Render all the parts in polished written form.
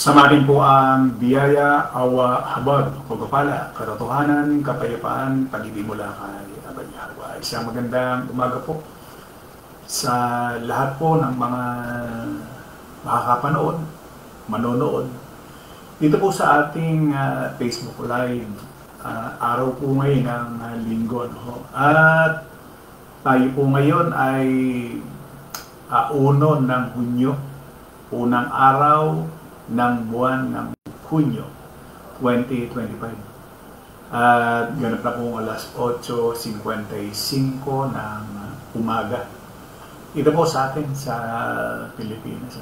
Samarin po ang biyaya, awa, habag, pagpapala, katotohanan, kapayapaan, pag-ibig mula kay Abay Harwa. Isang magandang umaga po sa lahat po ng mga makakapanood, manonood. Dito po sa ating Facebook Live, araw po ngayon ng linggo. No? At tayo po ngayon ay 1 ng Hunyo, unang araw ng buwan ng Hunyo 2025. At ganap na pong alas 8:55 ng umaga. Ito po sa atin sa Pilipinas.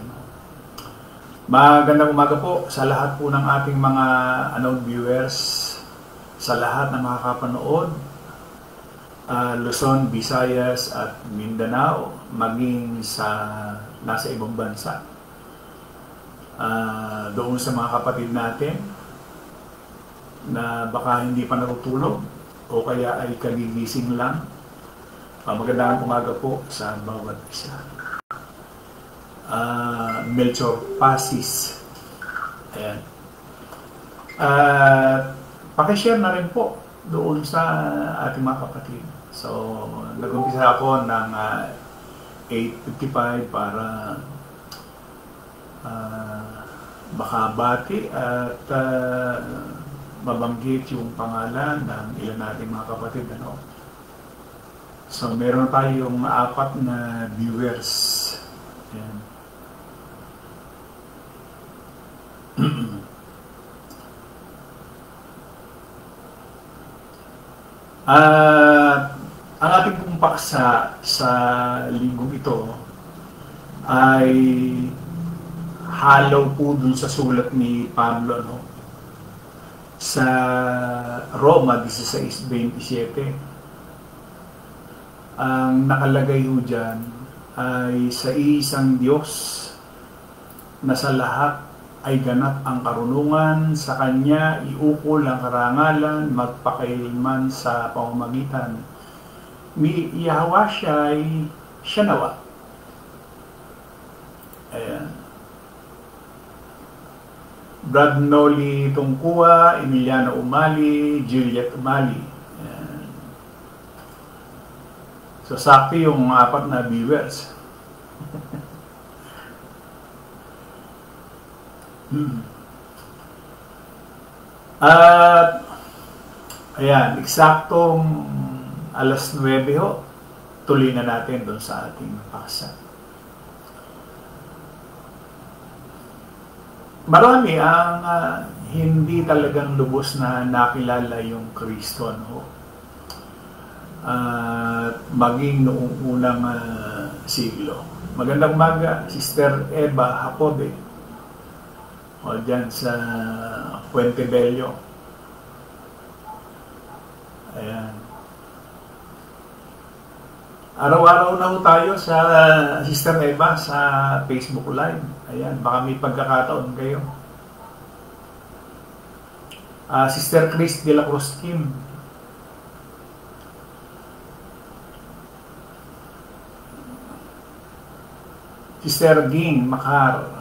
Magandang umaga po sa lahat po ng ating mga viewers, sa lahat ng makakapanood, Luzon, Visayas at Mindanao, maging sa nasa ibang bansa. Doon sa mga kapatid natin na baka hindi pa natutulog o kaya ay kagigising lang. Magandang umaga po sa bawat isa. Melchor Pasis. Ayan. Pakishare na rin po doon sa ating mga kapatid. So, nag-umpisa ako ng 8:55 para makabati at mabanggit yung pangalan ng ilan nating mga kapatid. So, meron tayong 4 na viewers. Ayan. Ang ating pong paksa sa linggong ito ay halaw po dun sa sulat ni Pablo sa Roma 16:27. Ang nakalagay ho dyan ay sa isang Diyos na sa lahat ay ganap ang karunungan, sa Kanya iukol ang karangalan, magpakailanman sa pamamagitan ni Yahweh siya nawa. Ayan. Brad Noli Tungkua, Emiliano Umali, Juliet Umali. Ayan. So, sakto yung 4 na viewers. At ayan, eksaktong alas 9 ho, tuloy na natin doon sa ating paksa. Marami ang hindi talagang lubos na nakilala yung Kristo, maging noong unang siglo. Magandang umaga, Sister Eva Hapobe, o dyan sa Puente Bello. Ayan. Araw-araw na ho tayo sa Sister Eva sa Facebook Live. Ayan, baka may pagkakataon kayo. Sister Chris de la Cruz Kim. Sister Ging Makar.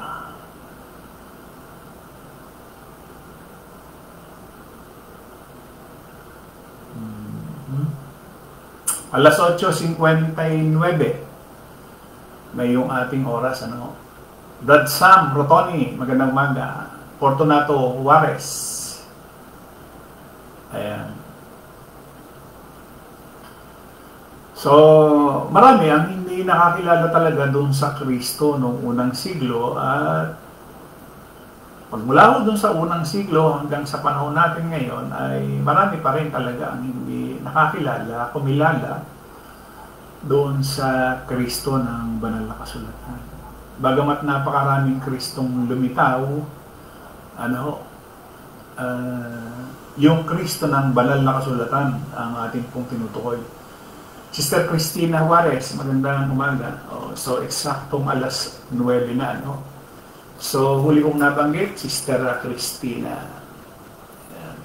Alas 8:59 na yung ating oras. Brad Sam Rotoni, magandang umaga. Fortunato Juarez. Ayan. So, marami ang hindi nakakilala talaga doon sa Kristo noong unang siglo. At pagmula doon sa unang siglo hanggang sa panahon natin ngayon ay marami pa rin talaga ang hindi nakakilala, kumilala doon sa Kristo ng banal na kasulatan. Bagamat napakaraming Kristong lumitaw, yung Kristo ng banal na kasulatan ang ating pong tinutukoy. Sister Cristina Juarez, magandang umaga. So, eksaktong alas 9 na, So, huli kong nabanggit, Sister Cristina. Ayan.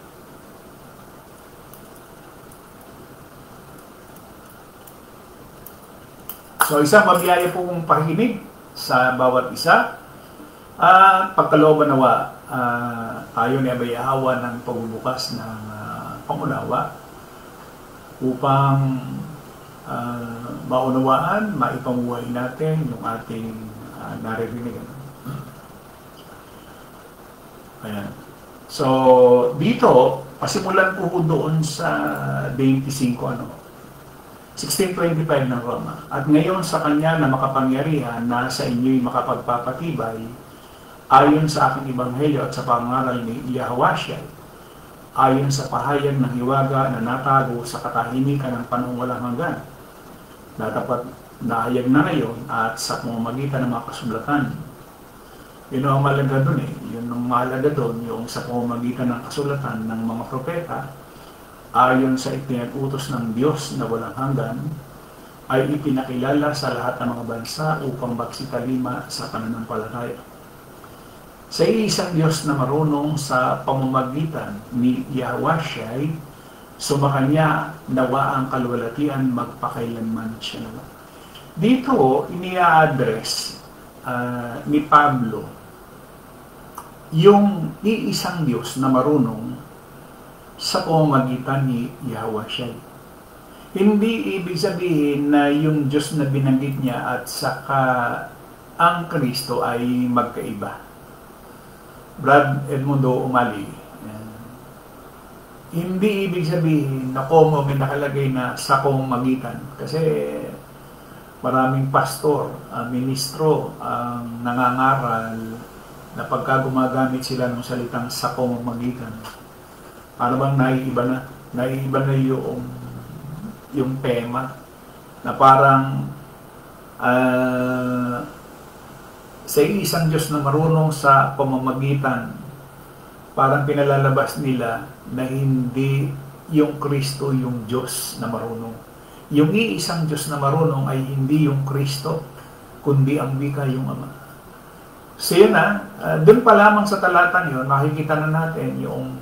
So, isang mabiyaya pong pakikinig sa bawat isa. Pagkalooban nawa, tayo ni Abayahawa ng pagbubukas ng pangunawa upang maunawaan, maipamuhay natin yung ating naririnig. Ayan. So, dito, pasimulan po doon sa 1625 ng Roma. At ngayon sa kanya na makapangyarihan na sa inyo'y makapagpapatibay ayon sa aking ebanghelyo at sa pangaral ni Yahweh, ayon sa pahayag ng hiwaga na natago sa katahimikan ng panahong walang hanggan, na dapat nahayag na ngayon at sa pamamagitan ng mga kasulatan. Yun ang mahalaga doon Yun ang mahalaga doon, yung sa pamamagitan ng kasulatan ng mga propeta, ayon sa ipinag-utos ng Diyos na walang hanggan, ay ipinakilala sa lahat ng mga bansa upang magsitalima sa pananampalataya. Sa isang Diyos na marunong sa pamamagitan ni Yahweh, sumakanya nawa ang kalwalatian magpakailanman siya naman. Dito, ini-address ni Pablo yung iisang Diyos na marunong sa pamamagitan ni Yahweh. Hindi ibig sabihin na yung Diyos na binanggit niya at saka ang Kristo ay magkaiba. Brad Edmundo Umali, hindi ibig sabihin na como may nakalagay na sa pamamagitan. Kasi maraming pastor, ministro ang nangangaral na pagka gumagamit sila ng salitang sa pamamagitan, para bang naiiba na yung tema, na parang sa isang Diyos na marunong sa pamamagitan, parang pinalalabas nila na hindi yung Kristo yung Diyos na marunong. Yung iisang Diyos na marunong ay hindi yung Kristo, kundi ang wika yung Ama. So yun doon pa lamang sa talatang yun, makikita na natin yung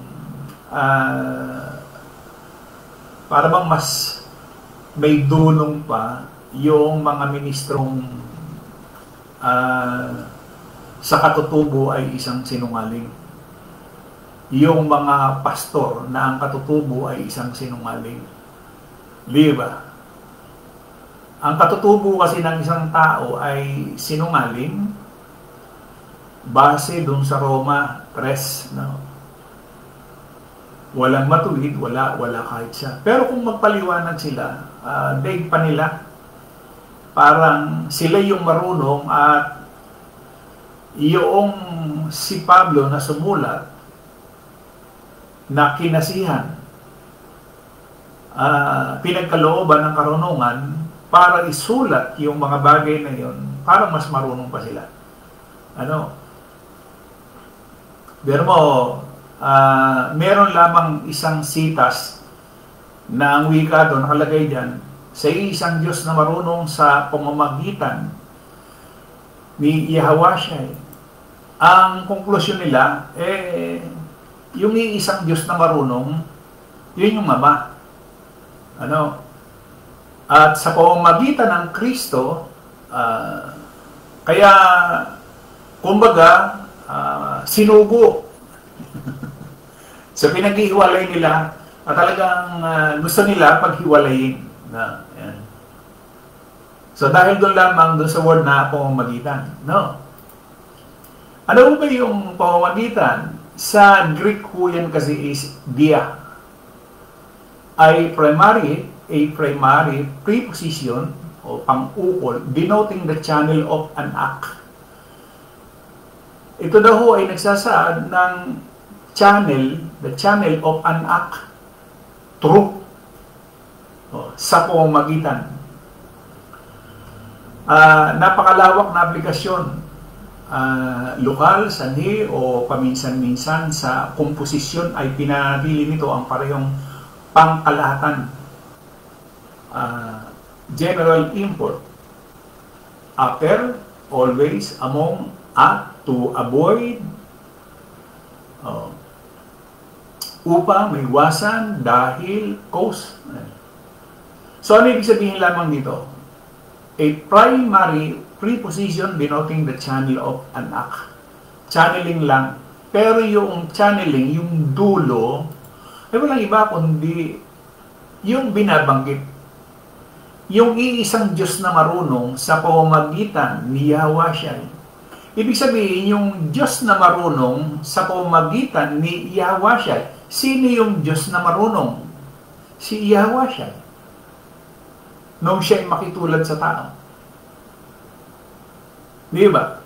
para bang mas may dulong pa yung mga ministrong sa katutubo ay isang sinungaling. Yung mga pastor na ang katutubo ay isang sinungaling. Di ba? Ang katutubo kasi ng isang tao ay sinungaling base dun sa Roma 3, no? Walang matuwid, wala kahit siya. Pero kung magpaliwanag sila, daig pa nila, parang sila yung marunong at yung si Pablo na sumulat na kinasihan, pinagkalooban ng karunungan para isulat yung mga bagay na yun, parang mas marunong pa sila. Pero meron lamang isang sitas na ang wika doon nakalagay dyan, sa isang Diyos na marunong sa pamamagitan ni Yahweh. Ang konklusyon nila, yung iisang Diyos na marunong, yun yung Ama. At sa pamamagitan ng Kristo, kaya kumbaga, sinugo. So pinaghihiwalay nila at talagang gusto nila paghiwalayin. Yan. So dahil doon lamang doon sa word na pamamagitan. No? Ano ba yung pamamagitan? Sa Greek po yan kasi is dia. A primary preposition o pang-ukol denoting the channel of an act. Ito daw ay nagsasaad ng the channel of an act, truth, sa pamamagitan. Napakalawak na aplikasyon, lokal, sanhi, o paminsan-minsan sa komposisyon ay pinanatili nito ang parehong pangkalahatan. General import, after, always, among, at, to avoid, upang maiwasan, dahil, cause. So ano ibig sabihin lamang dito? A primary preposition denoting the channel of an act. channeling lang. Pero yung channeling, yung dulo, ay walang iba kundi yung binabanggit. Yung iisang Diyos na marunong sa pamamagitan ni Yahweh Shai. Ibig sabihin, yung Diyos na marunong sa pamamagitan ni Yahweh Shai. Sino yung Diyos na marunong? Si Yahweh Shai. Nung siya'y makitulad sa tao. Di ba?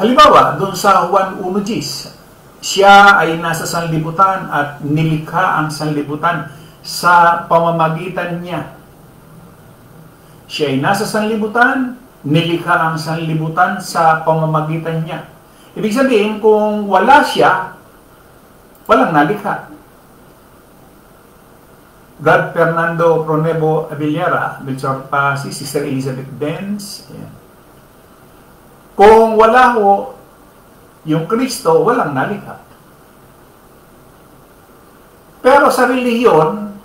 Halimbawa, doon sa Juan 1:10, siya ay nasa sanlibutan at nilikha ang sanlibutan sa pamamagitan niya. Siya ay nasa sanlibutan, nilikha ang sanlibutan sa pamamagitan niya. Ibig sabihin, kung wala siya, walang nalikha. Brad Fernando Pronebo Avillera, Melchor Pasi, Sister Elizabeth Benz. Ayan. Kung wala ho yung Kristo, walang nalikha. Pero sa relihiyon,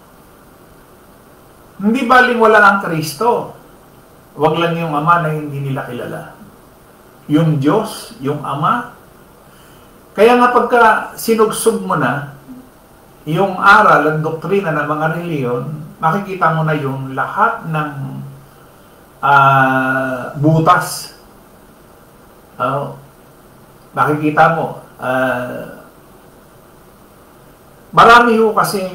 hindi baling wala ang Kristo. Wag lang yung Ama na hindi nila kilala. Yung Diyos, yung Ama. Kaya nga pagka sinugsog mo na yung aral at doktrina ng mga reliyon, makikita mo na yung lahat ng butas. Makikita mo, marami ho kasing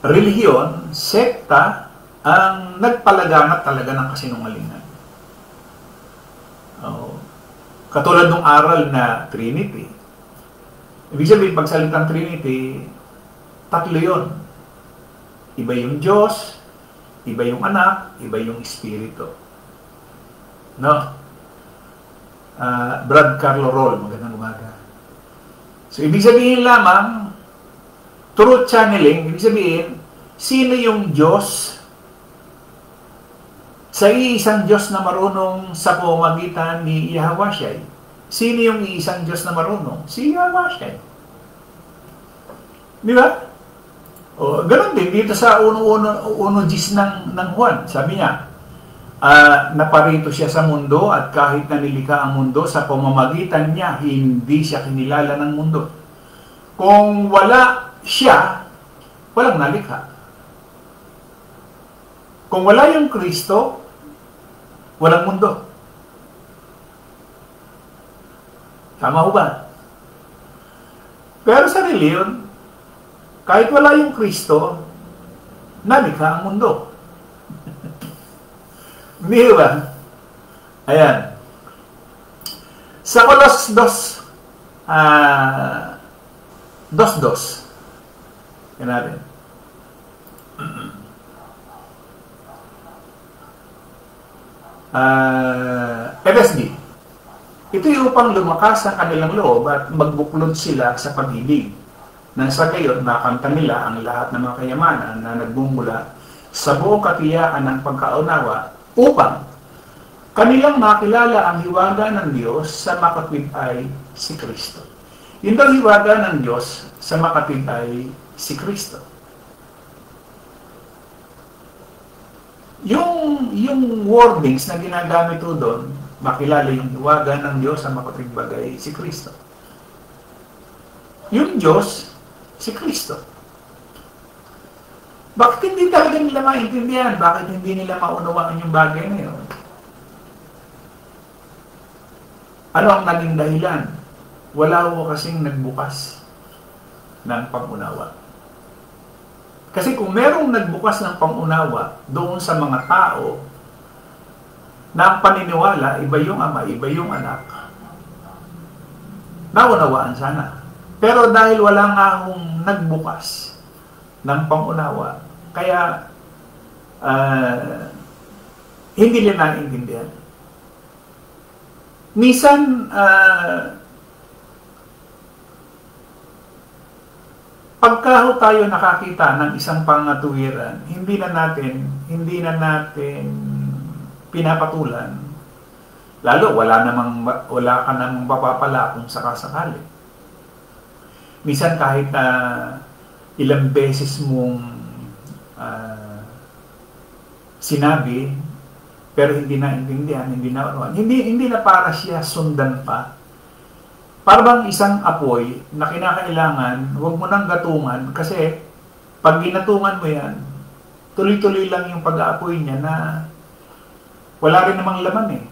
relihiyon, sekta, ang nagpalaganap talaga ng kasinungalingan. Katulad ng aral na Trinity. Ibig sabihin, pag salitang Trinity, tatlo yun. Iba yung Diyos, iba yung Anak, iba yung Espiritu. No? Brad Carlo Roll, magandang umaga. So, ibig sabihin lamang, truth channeling, ibig sabihin, sino yung Diyos sa iisang Diyos na marunong sa pamamagitan ni Yahweh Shai? Sino yung iisang Diyos na marunong? Si Yahweh Shai. Di ba? O, ganun din dito sa uno Gis ng Juan. Sabi niya, naparito siya sa mundo at kahit nanilikha ang mundo, sa pamamagitan niya, hindi siya kinilala ng mundo. Kung wala siya, walang nalikha. Kung wala yung Kristo, walang mundo. Tama ho ba? Pero sa reliyon, kahit wala yung Kristo, nalikha ang mundo. Hindi ba? Ayan. Sa Kolos 2:2. Yan natin. MSD. Ito'y upang lumakas ang kanilang loob at magbuklod sila sa pag-ibig. Nang sa gayon, makanta nila ang lahat ng mga kayamanan na nagbumula sa buong katiyaan ng pagkaunawa upang kanilang makilala ang hiwaga ng Diyos sa makatwid ay si Kristo. Yun daw hiwaga ng Diyos sa makatwid ay si Kristo. Yung wordings na ginagamit ko doon, makilala yung hiwaga ng Diyos sa makatwid bagay si Kristo. Yung Diyos, si Kristo. Bakit hindi talaga nila maintindihan? Bakit hindi nila maunawaan yung bagay na yun? Ano ang naging dahilan? Wala ko kasing nagbukas ng pag-unawa. Kasi kung merong nagbukas ng pang-unawa doon sa mga tao na ang paniniwala, iba yung Ama, iba yung Anak, naunawaan sana. Pero dahil wala nga akong nagbukas ng pang-unawa, kaya hindi nila naiintindihan. Minsan, pagka tayo nakakita ng isang pangatuwiran, hindi na natin pinapatulan. Lalo wala ka namang mapapala kung sakasakali. Minsan kahit ilang beses mong ah, sinabi, pero hindi naintindihan, hindi na unawan. Hindi na para siya sundan pa. Para bang isang apoy na kinakailangan, huwag mo nang gatungan kasi pag ginatungan mo yan, tuloy-tuloy lang yung pag-aapoy niya na wala rin namang laman eh.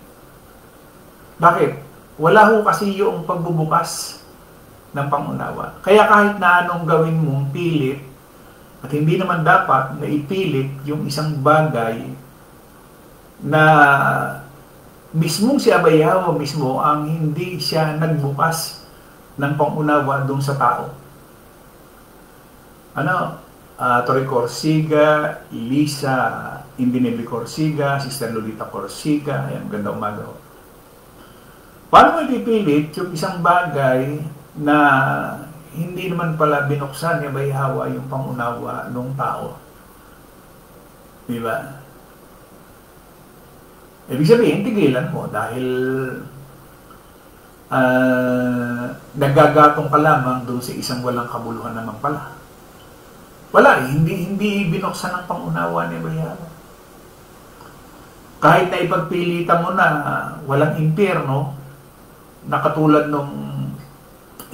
Bakit? Wala ho kasi yung pagbubukas ng pangunawa. Kaya kahit na anong gawin mong pilit, at hindi naman dapat na ipilit yung isang bagay na mismong si Abayawa mismo ang hindi siya nagbukas ng pangunawa doon sa tao. Torre Corsiga, Lisa Indinelli Corsiga, Sister Lolita Corsiga, ayan, ganda umaga ho. Paano mo ipipilit yung isang bagay na hindi naman pala binuksan ni Abayawa yung pangunawa ng tao? Di ba? Ibig sabihin, tigilan mo dahil nagagatong ka lamang doon sa isang walang kabuluhan naman pala. Wala eh, hindi binuksan ang pangunawa ni Abayawa. Kahit na ipagpilitan mo na walang impyerno, na katulad nung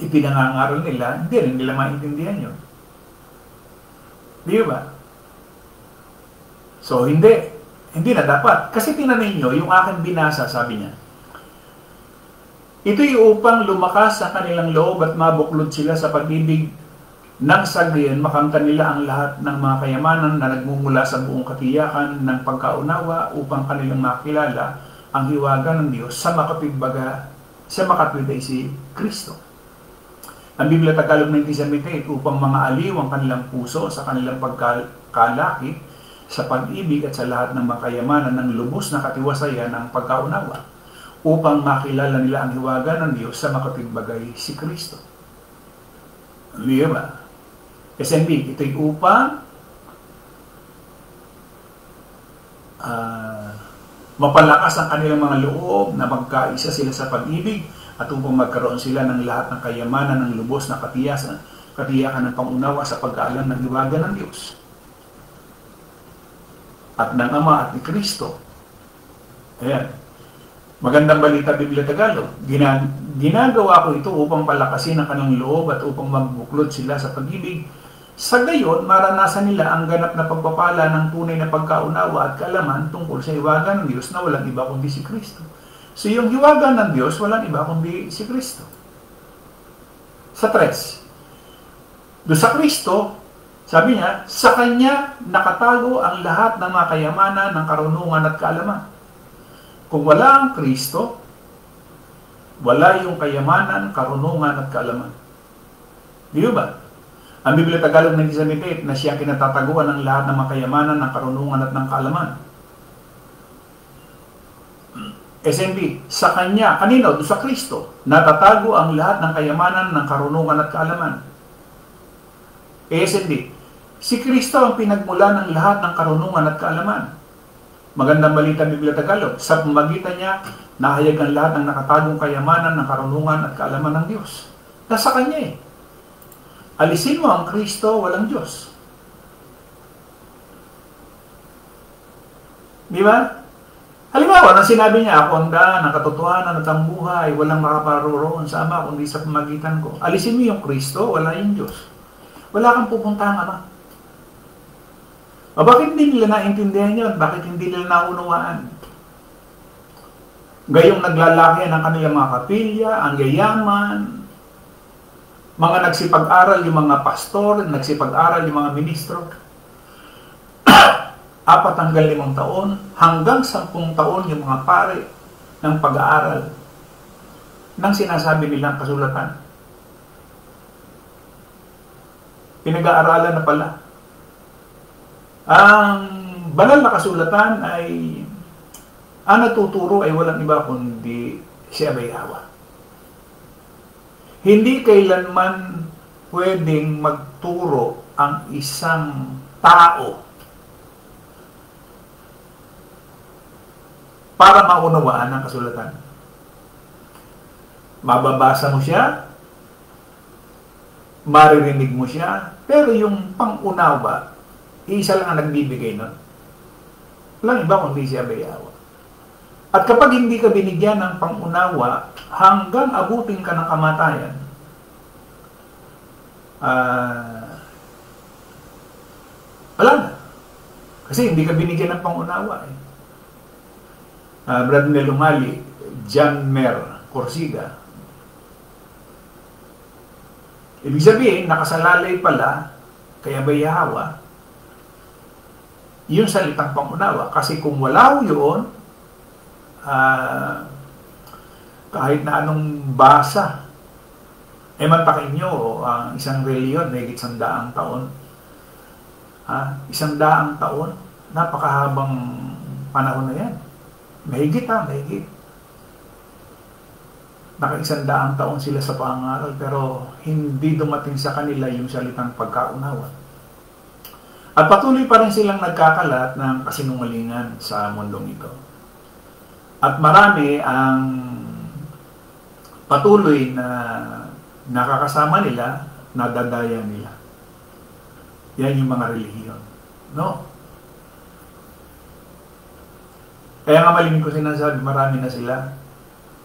ipinangangaral nila, hindi rin nila maintindihan yun. Di ba? So, hindi na dapat. Kasi tingnan ninyo, yung aking binasa, sabi niya, ito'y upang lumakas ang kanilang loob at mabuklod sila sa pag-ibig ng sagriyan, makamtan nila ang lahat ng mga kayamanan na nagmumula sa buong katiyakan ng pagkaunawa upang kanilang makilala ang hiwaga ng Diyos sa makatwid ay si Kristo. Ang Biblia Tagalog 1978, upang mga aliw ang kanilang puso sa kanilang pagkalaki sa pag-ibig at sa lahat ng makayamanan ng lubos na katiwasayan ng pagkaunawa, upang makilala nila ang hiwaga ng Diyos sa makatigbagay si Kristo. Di ba? SNB, ito'y upang mapalakas ang kanilang mga loob na magkaisa sila sa pag-ibig at upang magkaroon sila ng lahat ng kayamanan ng lubos na katiyakan ng pangunawa sa pag-aalam ng hiwaga ng Diyos at ng Ama at ni Kristo. Ayan. Magandang balita, Biblia Tagalog. Ginagawa ko ito upang palakasin ang kanilang loob at upang magbuklod sila sa pag-ibig. Sa gayon, maranasan nila ang ganap na pagpapala ng tunay na pagkaunawa at kaalaman tungkol sa hiwaga ng Diyos na walang iba kundi si Kristo. So yung hiwaga ng Diyos, walang iba kundi si Kristo. Sa 3. Doon sa Kristo, sabi niya, sa Kanya nakatago ang lahat ng mga kayamanan ng karunungan at kaalaman. Kung wala ang Kristo, wala yung kayamanan, karunungan at kaalaman. Di ba? Ang Biblia Tagalog 1978 na siya kinatataguan ng lahat ng mga kayamanan, ng karunungan at ng kaalaman. SNB, sa Kanya, kanino? Doon sa Kristo, natatago ang lahat ng kayamanan, ng karunungan at kaalaman. SNB, si Kristo ang pinagmula ng lahat ng karunungan at kaalaman. Magandang balita, Biblia Tagalog, sa pamagitan niya, nahayag ang lahat ng nakatagong kayamanan, ng karunungan at kaalaman ng Diyos. Nasa Kanya eh. Alisin mo ang Kristo, walang Diyos. Di ba? Halimbawa, nang sinabi niya, ako ang daan, ang katotohanan at ang buhay, walang makaparoroon sa Ama kundi sa pamagitan ko. Alisin mo yung Kristo, wala yung Diyos. Wala kang pupuntang Ama. Bakit hindi nila naintindihan yun? Bakit hindi nila naunawaan? Gayong naglalaki ng kanilang mga kapilya, ang yayaman, mga nagsipag-aral yung mga pastor, nagsipag-aral yung mga ministro. 4 hanggang 5 taon, hanggang 10 taon yung mga pare ng pag-aaral ng sinasabi nilang kasulatan. Pinag-aaralan na pala. Ang banal na kasulatan ay ang natuturo ay walang iba kundi si Abayawa. Hindi kailanman pwedeng magturo ang isang tao para maunawaan ang kasulatan. Mababasa mo siya, maririnig mo siya, pero yung pangunawa, Isa lang ang nagbibigay nun. Walang iba kundi si Abba Yahweh. At kapag hindi ka binigyan ng pangunawa, hanggang abutin ka ng kamatayan, wala na. Kasi hindi ka binigyan ng pangunawa. Brad Nel Umali, John Mer Corsiga. Ibig sabihin, nakasalalay pala kay Abba Yahweh yung salitang pangunawa. Kasi kung wala yun, kahit na anong basa, mantakin nyo, ang isang reliyon, may 100 taon. 100 taon, napakahabang panahon na yan. Mahigit mahigit. Naka-100 taon sila sa pangaral, pero hindi dumating sa kanila yung salitang pagkaunawa. At patuloy pa rin silang nagkakalat ng kasinungalingan sa mundong ito. At marami ang patuloy na nakakasama nila, nadadaya nila. Yan yung mga relihiyon. No? Kaya nga malimit ko sinasabi, marami na sila.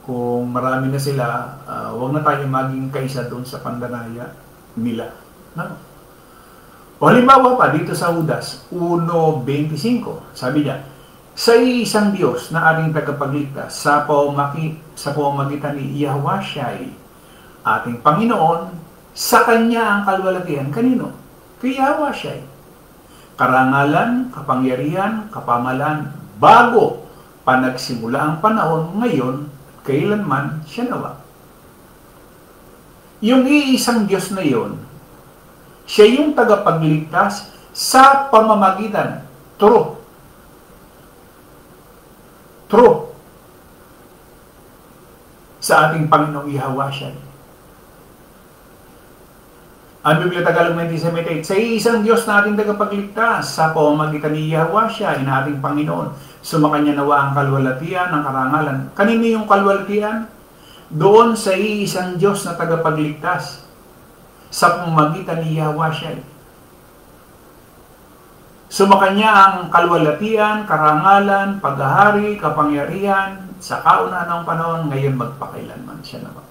Kung marami na sila, huwag na tayo maging kaisa doon sa pandanaya nila. No? O halimbawa pa, dito sa Judas 1:25, sabi niya, sa isang Diyos na ating tagapagligtas sa pamamagitan ni Yahushai, ating Panginoon, sa Kanya ang kalwalatian. Kanino? Kay Yahushai. Karangalan, kapangyarihan, kapamalan, bago pa nagsimula ang panahon, ngayon, kailanman siya nawa. Yung iisang Diyos na yon, siya yung tagapagligtas sa pamamagitan, true, sa ating Panginoong Yahushai. Ang Biblia Tagalog 1978, sa isang Diyos na ating tagapagligtas sa pamamagitan ni Yahushai na ating Panginoon, sumakanya nawa ang kalwalatian, ang karangalan. Kanino yung kalwalatian? Doon sa isang Diyos na tagapagligtas sa pamamagitan ni Yahushai. Sumakanya ang kalwalatian, karangalan, paghahari, kapangyarihan, sa kaunahan ng panahon, ngayon magpakailanman siya naman.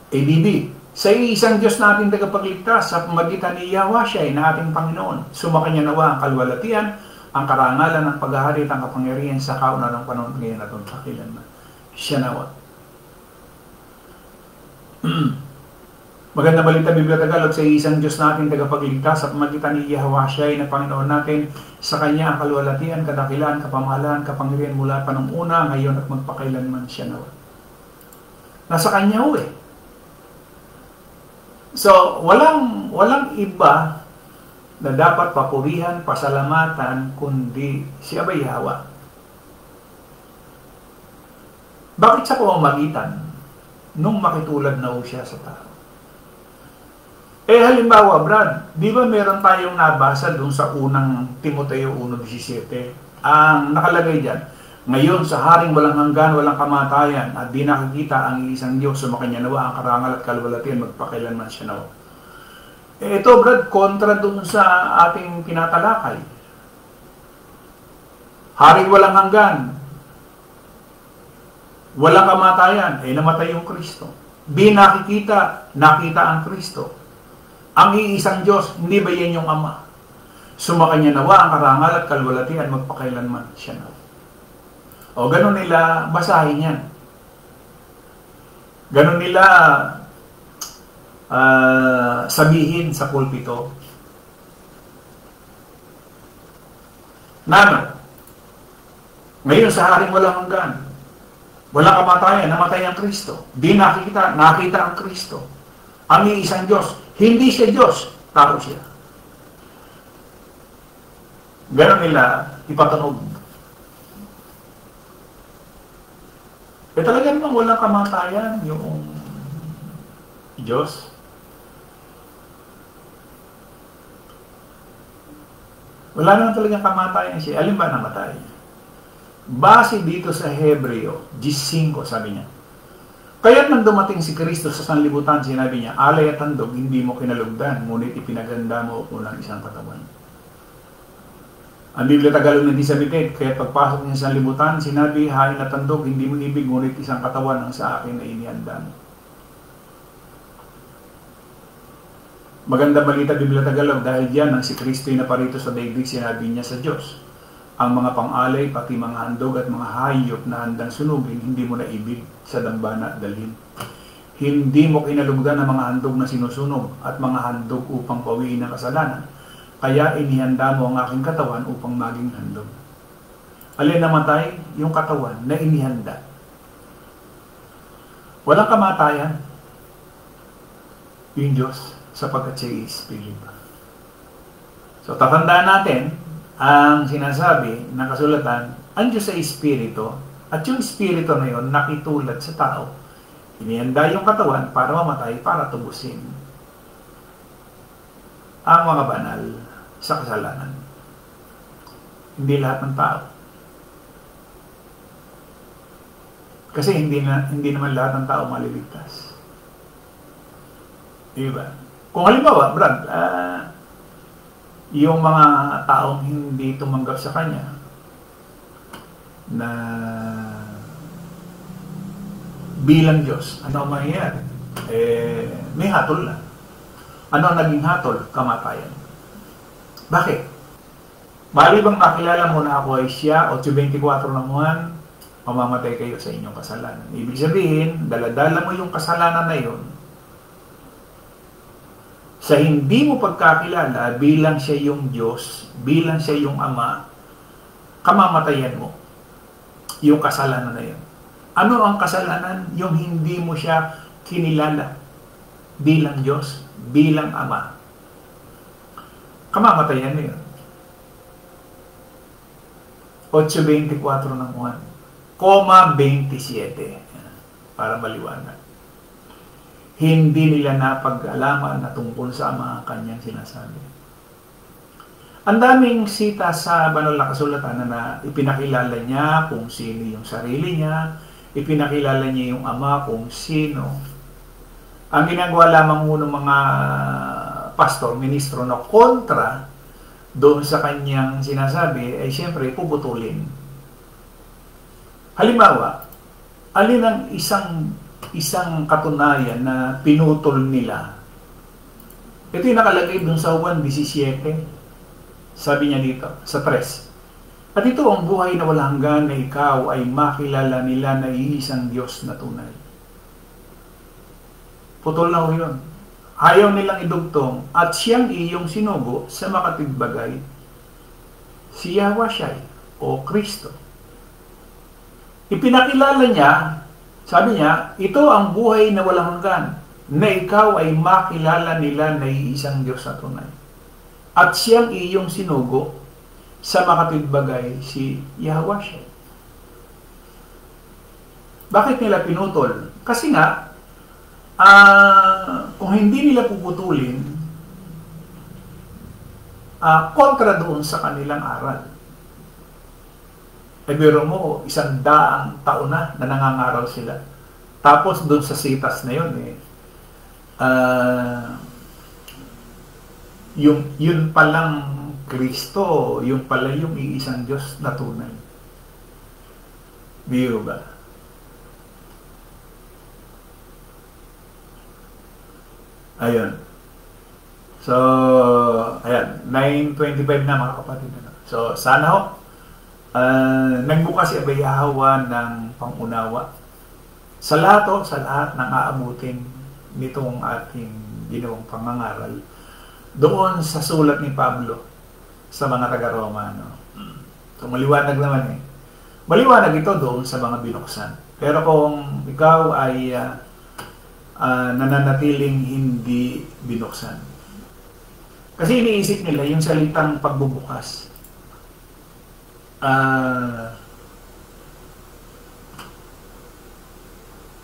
ABB, sa isang Diyos nating tagapagligtas sa pamamagitan ni Yahushai na ating Panginoon, sumakanya nawa ang kalwalatian, ang karangalan, ang paghahari, ang kapangyarihan sa kaunahan ng panahon, ngayon at magpakailanman siya nawa. Maganda balita, Biblia Tagalog, sa isang Diyos natin tagapagligtas sa pamamagitan ni Yahushai na Panginoon natin, sa Kanya ang kalwalatian, kadakilaan, kapamahalan, kapangyarihan mula pa nung una, ngayon at magpakailanman siya nawa. Nasa Kanya So, walang iba na dapat papurihan, pasalamatan, kundi si Abba Yahweh. Bakit sa pamamagitan nung makitulad na siya sa tao? Halimbawa, Brad, di ba meron tayong nabasa dun sa unang Timoteo 1:17? Ang nakalagay dyan, ngayon sa haring walang hanggan, walang kamatayan, at di nakikita ang isang Diyos, sumakanya nawa ang karangal at kalwalatian, magpakailanman siya nawa. Ito, Brad, kontra dun sa ating tinatalakay. Haring walang hanggan, walang kamatayan, namatay yung Kristo. Di nakikita, nakita ang Kristo. Ang iisang Diyos, hindi ba yan yung Ama? Sumakanya nawa ang karangal at kalwalatian, magpakailanman siya nawa. O ganun nila basahin yan. Ganun nila sabihin sa pulpito. Nano, ngayon sa haring walang hanggan, walang kamatayan, namatay ang Kristo. Di nakita, nakita ang Kristo. Ang iisang Diyos, hindi siya Diyos, tao siya. Ganun nila ipatunog. Talaga naman walang kamatayan yung Diyos. Wala naman talagang kamatayan siya. Alin ba namatay? Base dito sa Hebreo 15, sabi niya. Kaya't nang dumating si Kristo sa sanlibutan, sinabi niya, alay at handog, hindi mo kinalugdan, ngunit ipinaganda mo unang isang katawan. Ang Biblia Tagalog na disabilitad, kaya pagpasok niya sa sanlibutan, sinabi, hain at handog, hindi mo ibig, ngunit isang katawan ang sa akin na inihanda mo. Maganda balita Biblia Tagalog, dahil diyan ang si Kristo ay naparito sa daigdig, sinabi niya sa Diyos, ang mga pang-alay, pati mga handog at mga hayop na handang sunugin, hindi mo na ibig sa dambana at dalhin. Hindi mo kinalugdan ang mga handog na sinusunog at mga handog upang pawiin ang kasalanan. Kaya inihanda mo ang aking katawan upang maging handog. Alin namatay? Yung katawan na inihanda. Walang kamatayan yung Diyos sapagkat siya ay Espiritu. So tatandaan natin ang sinasabi ng kasulatan, ang Diyos ay Espiritu at yung Espiritu na yun nakitulad sa tao. Inihanda yung katawan para mamatay, para tubusin ang mga banal sa kasalanan. Hindi lahat ng tao. Kasi hindi naman lahat ng tao maliligtas. Diba? Kung halimbawa, Brad, yung mga taong hindi tumanggap sa Kanya na bilang Diyos, ano ang mangyayari? May hatol na. Ano ang naging hatol? Kamatayan. Bakit? Bali bang makilala mo na ako ay siya, 8:24 ng Juan, mamamatay kayo sa inyong kasalanan. Ibig sabihin, daladala mo yung kasalanan na yun. Sa hindi mo pagkakilala, bilang siya yung Diyos, bilang siya yung Ama, kamamatayan mo yung kasalanan na yun. Ano ang kasalanan? Yung hindi mo siya kinilala bilang Diyos, bilang Ama. Kamamatayan mo yun. 8:24 ng Juan, 27, para maliwanag. Hindi nila napag-alaman na tungkol sa mga kanyang sinasabi. Ang daming sita sa banal na kasulatan na ipinakilala niya kung sino yung sarili niya, ipinakilala niya yung Ama kung sino. Ang ginagawa lamang ng mga pastor, ministro na kontra doon sa kanyang sinasabi ay siyempre puputulin. Halimbawa, alin ang isang katunayan na pinutol nila? Ito yung nakalagay doon sa Juan 17. Sabi niya dito, sa 3. At ito ang buhay na walang hanggan na ikaw ay makilala nila na iisang Diyos na tunay. Putol na ho yun. Ayaw nilang idugtong at siyang iyong sinugo sa makatigbagay, si Yahweh o Kristo. Ipinakilala niya, sabi niya, ito ang buhay na walang hanggan, na ikaw ay makilala nila na iisang Diyos na tunay. At siyang iyong sinugo sa makatigbagay, si Yahweh. Bakit nila pinutol? Kasi nga, kung hindi nila puputulin, kontra doon sa kanilang aral. Biro mo, 100 taon na nangangaral sila. Tapos doon sa sitas na yun, yun palang Kristo, yun pala yung iisang Diyos na tunay. Biro ba? Ayun. So, ayan, 9:25 na mga kapatid. So, sana ho, nagbukas si Abay Yahweh ng pangunawa sa lahat ng aabutin nitong ating ginawang pangangaral doon sa sulat ni Pablo sa mga taga-Roma. So, maliwanag naman Maliwanag ito doon sa mga binuksan. Pero kung ikaw ay nananatiling hindi binuksan. Kasi iniisip nila yung salitang pagbubukas.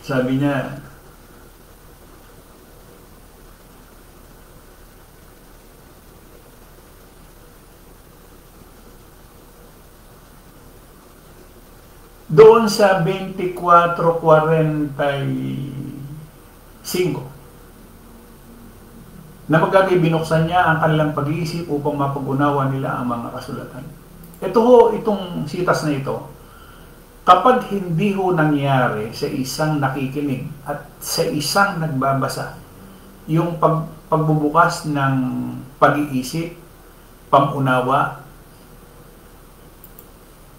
Sabi niya, doon sa 24:45 na magagay binuksan niya ang kanilang pag-iisip upang mapag-unawa nila ang mga kasulatan. Ito ho, itong sitas na ito, kapag hindi ho nangyari sa isang nakikinig at sa isang nagbabasa, yung pagbubukas ng pag-iisip, pamunawa,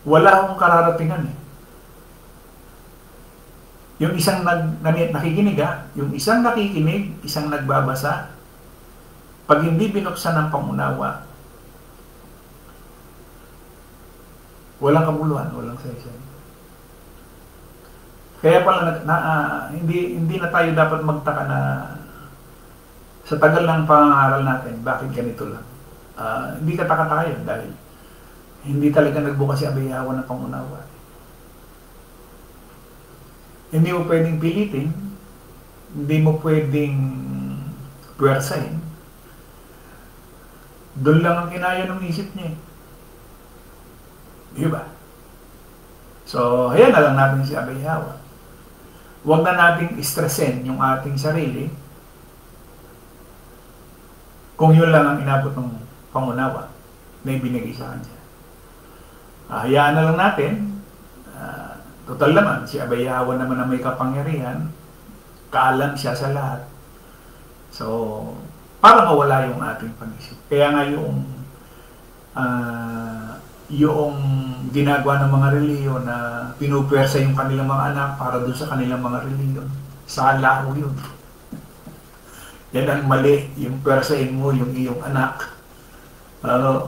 wala akong kararatingan eh. Yung isang nakikinig yung isang nakikinig, isang nagbabasa, pag hindi binuksan ng pamunawa, walang kabuluhan, walang saysay. Kaya pala hindi na tayo dapat magtaka na sa tagal ng pangangaral natin, bakit ganito lang. Hindi kataka-taka yun dahil hindi talaga nagbukas si Abayawa ng pangunawa. Hindi mo pwedeng pilitin, hindi mo pwedeng puwersahin. Doon lang ang kinaya ng isip niya. Di ba? So, hayaan na lang natin si Abayawa. Huwag na nating stressin yung ating sarili kung yun lang ang inabot ng pangunawa na ibinigay sa kanya. Hayaan na lang natin. Total naman, si Abayawa naman na may kapangyarihan, kaalam siya sa lahat. So, para mawala yung ating pag-isip. Kaya nga yung ginagawa ng mga reliyon na pinupwersa yung kanilang mga anak para doon sa kanilang mga reliyon. Sala ho yun. Yan ang mali, yung pwersahin mo yung iyong anak.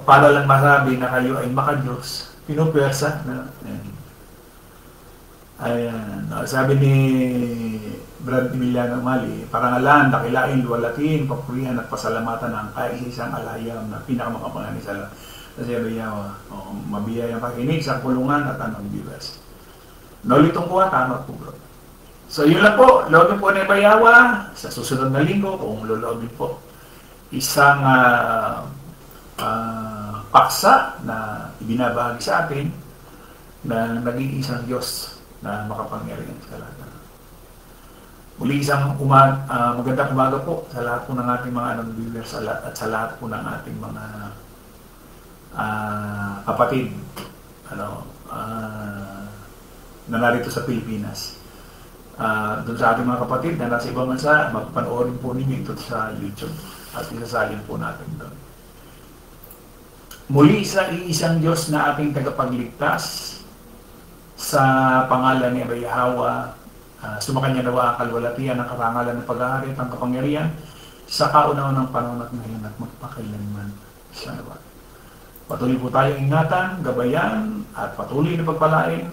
Para lang masabi na kayo ay makadiyos. Pinupwersa na. Ayan. Sabi ni Brad Emiliano Mali, parangalan, dakilain, luwalatin, papurihan at pasalamatan ng kaisa-isang alayam na pinakamakapangalan sa lahat. Kasi Abayawa, mabiyayang pakinig sa kulungan at anong biwas. Naulitong kuha, tama po bro. So yun lang po, loobin po ni Abayawa sa susunod na linggo, kung loloobin po, isang paksa na ibinabahagi sa atin na naging isang Diyos na makapangyarihan sa lahat. Muli isang magandang umaga po sa lahat po ng ating mga anong viewers at sa lahat po ng ating mga kapatid na narito sa Pilipinas. Doon sa ating mga kapatid na nasa ibang bansa, magpanoorin po ninyo ito sa YouTube at isasalin po natin doon. Muli sa iisang Diyos na ating tagapagligtas, sa pangalan ni Abayawa, sumakanya nawa ang kalwalatian ng karangalan ng pag-aari at ang kapangyarihan sa kauna-unang ng panahon at ngayon at magpakailanman sa nawa. Patuloy po tayong ingatan, gabayan at patuloy na pagpalain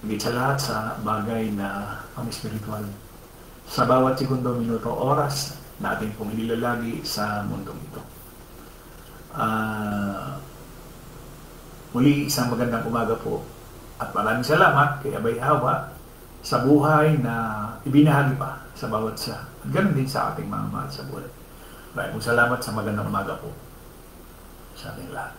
higit sa lahat sa bagay na pang-espiritual sa bawat segundo, minuto, oras na ating pong inilalagi sa mundong ito. Muli isang magandang umaga po at maraming salamat kay Abayawa sa buhay na ibinahagi pa sa bawat isa. At ganoon din sa ating mga mahal sa buhay. Maraming salamat sa magandang umaga po sa ating lahat.